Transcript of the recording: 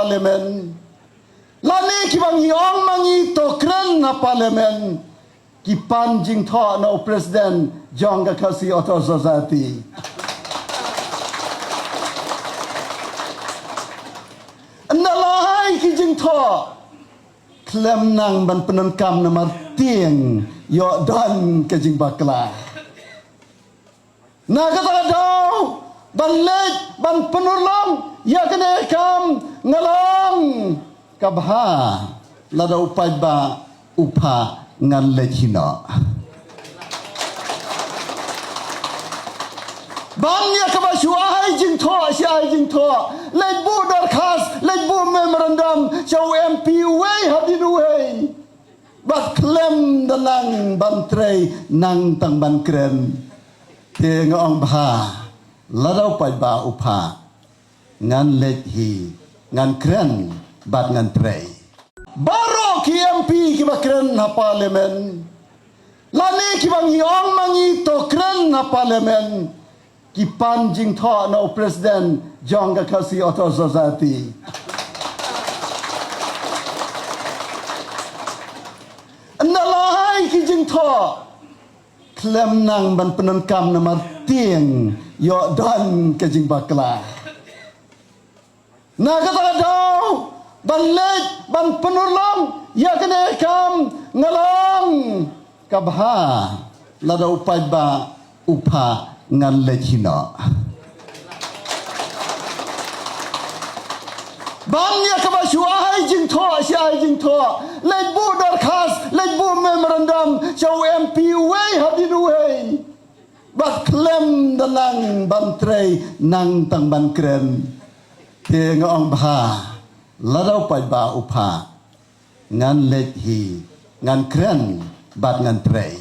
parlimen. Lani ki bangi ong mangi to kren na parlimen. Ki panjing tho no president jong kasi auto society. Nalai ki jing tho klem nang ban penon kam na martieng yo dan ke jing bakla. Na kata dau ban lej ban penulong ya kene kam ngalong kabha lada upai ba upa ngan lejino. Bang ya kaba shuai jing tho syai jing tho lej bu darkhas lej bu memorandum show MP way hadin way bat klem dalang bantrei nang tang ban kren te ngong bha ladau pai ba upa ngan lej hi ngan kren bat ngan trei baro ki MP ki bakren na parlimen lani ki bangi ong mangi to kren na parlimen ki panjing tho no president jong kasi auto society. Nalai ki jing tho klem nang ban penon kam na martieng yo dan ke jing bakla. Na kata dau ban lej ban penulong ya kene kam ngalong kabha lada upai ba upa ngan lejino. Bang ya kaba shuai jing tho syai jing tho lej bu darkhas lej bu memorandum show MP way hadin way bat klem dalang bantrei nang tang ban kren te ngong bha ladau pai ba upa ngan lej hi ngan kren bat ngan trei